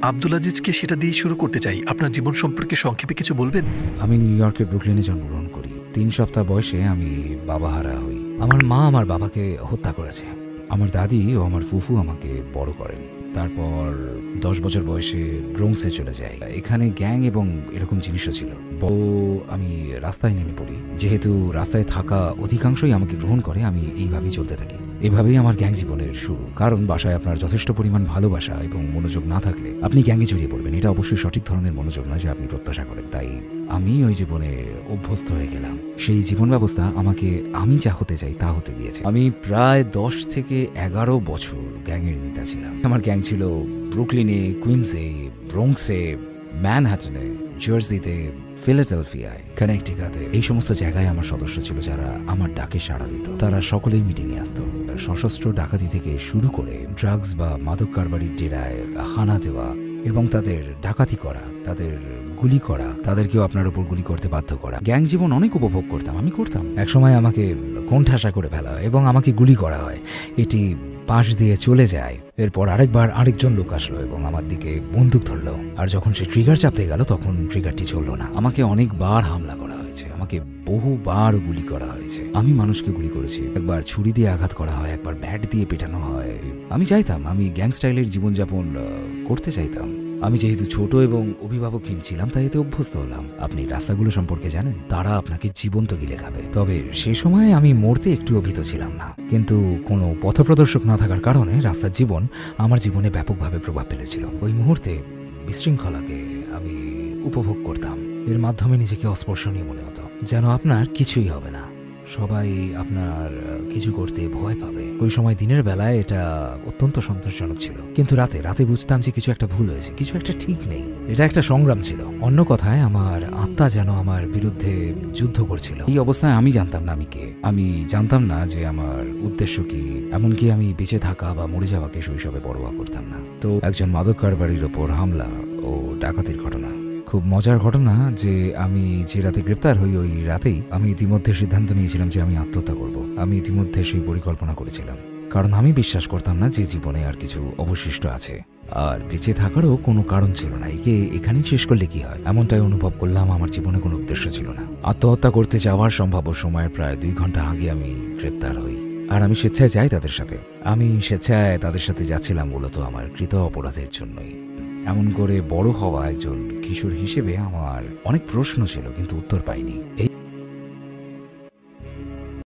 আব্দুল আজিজকে সেটা দিয়ে শুরু করতে চাই। আপনার জীবন সম্পর্কে সংক্ষেপে কিছু বলবেন? আমি নিউ ইয়র্কের ব্রুকলিনে জন্মগ্রহণ করি। ৩ সপ্তাহ বয়সে আমি বাবাহারা হই। আমার মা আমার বাবাকে হত্যা করেছে। আমার দাদি ও আমার ফুফু আমাকে বড় করেন। তারপর ১০ বছর বয়সে ব্রোঙ্কসে চলে যাই। এখানে গ্যাং এবং এরকম জিনিসও ছিল। আমি রাস্তায় নেমে পড়ি। যেহেতু রাস্তায় থাকা অধিকাংশই আমাকে গ্রহণ করে, আমি এইভাবেই চলতে থাকি। এভাবেই আমার গ্যাং জীবনের শুরু। কারণ বাসায় আপনার যথেষ্ট পরিমাণ ভালোবাসা এবং মনোযোগ না থাকলে আপনি গ্যাংয়ে জড়িয়ে পড়বেন। এটা অবশ্যই সঠিক ধরনের মনোযোগ নয় যে আপনি প্রত্যাশা করেন। তাই আমি ওই জীবনে অভ্যস্ত হয়ে গেলাম। সেই জীবন ব্যবস্থা আমাকে আমি যা হতে চাই তা হতে দিয়েছে। আমি প্রায় ১০ থেকে ১১ বছর গ্যাংয়ের নেতা ছিলাম। আমার গ্যাং ছিল ব্রুকলিনে, কুইন্সে, ব্রোঙ্কসে, ম্যানহাটনে, জার্সিতে, ফিলাডেলফিয়ায়, কানেকটিকাতে। এই সমস্ত জায়গায় আমার সদস্য ছিল যারা আমার ডাকে সাড়া দিত। তারা সকলেই মিটিংয়ে আসতো। সশস্ত্র ডাকাতি থেকে শুরু করে ড্রাগস বা মাদক কারবারির ডেরায় হানা দেওয়া এবং তাদের ডাকাতি করা, তাদের গুলি করা, তাদেরকেও আপনার উপর গুলি করতে বাধ্য করা। গ্যাং জীবন অনেক উপভোগ করতাম, আমি করতাম। একসময় আমাকে কোণঠাসা করে ফেলা হয় এবং আমাকে গুলি করা হয়। এটি পাশ দিয়ে চলে যায়। এরপর আরেকবার আরেকজন লোক আসলো এবং আমার দিকে বন্দুক ধরলো। আর যখন সে ট্রিগার চাপতে গেল তখন ট্রিগারটি চললো না। আমাকে অনেকবার হামলা করা হয়েছে, আমাকে বহুবার গুলি করা হয়েছে। আমি মানুষকে গুলি করেছি। একবার ছুরি দিয়ে আঘাত করা হয়, একবার ব্যাট দিয়ে পেটানো হয়। আমি চাইতাম, আমি গ্যাং স্টাইলের জীবনযাপন করতে চাইতাম। আমি যেহেতু ছোট এবং অভিভাবকহীন ছিলাম তাই এতে অভ্যস্ত হলাম। আপনি রাস্তাগুলো সম্পর্কে জানেন, তারা আপনাকে জীবন্ত গিলে খাবে। তবে সে সময় আমি মরতে একটু অভিত ছিলাম না। কিন্তু কোনো পথপ্রদর্শক না থাকার কারণে রাস্তার জীবন আমার জীবনে ব্যাপকভাবে প্রভাব ফেলেছিল। ওই মুহূর্তে বিশৃঙ্খলাকে আমি উপভোগ করতাম। এর মাধ্যমে নিজেকে অস্পর্শনীয় মনে হতো, যেন আপনার কিছুই হবে না, সবাই আপনার কিছু করতে ভয় পাবে। ওই সময় দিনের বেলায় এটা অত্যন্ত সন্তোষজনক ছিল, কিন্তু রাতে বুঝতাম যে কিছু একটা ভুল হয়েছে, কিছু একটা ঠিক নেই। এটা একটা সংগ্রাম ছিল। অন্য কথায় আমার আত্মা যেন আমার বিরুদ্ধে যুদ্ধ করছিল। এই অবস্থায় আমি জানতাম না আমি কে। আমি জানতাম না যে আমার উদ্দেশ্য কি। এমনকি আমি বেঁচে থাকা বা মরে যাওয়াকে শৈশবে পরোয়া করতাম না। তো একজন মাদক কারবারির ওপর হামলা ও ডাকাতির ঘটনা। খুব মজার ঘটনা যে আমি যে রাতে গ্রেপ্তার হই ওই রাতেই আমি ইতিমধ্যে সিদ্ধান্ত নিয়েছিলাম যে আমি আত্মহত্যা করব। আমি ইতিমধ্যে সেই পরিকল্পনা করেছিলাম, কারণ আমি বিশ্বাস করতাম না যে জীবনে আর কিছু অবশিষ্ট আছে, আর বেঁচে থাকারও কোনো কারণ ছিল না। একে এখানেই শেষ করলে কি হয়, এমনটাই অনুভব করলাম। আমার জীবনে কোনো উদ্দেশ্য ছিল না। আত্মহত্যা করতে যাওয়ার সম্ভাব্য সময়ের প্রায় 2 ঘন্টা আগে আমি গ্রেপ্তার হই, আর আমি স্বেচ্ছায় যাই তাদের সাথে। আমি স্বেচ্ছায় তাদের সাথে যাচ্ছিলাম মূলত আমার কৃত অপরাধের জন্যই। এমন করে বড় হওয়া একজন কিশোর হিসেবে আমার অনেক প্রশ্ন ছিল, কিন্তু উত্তর পাইনি।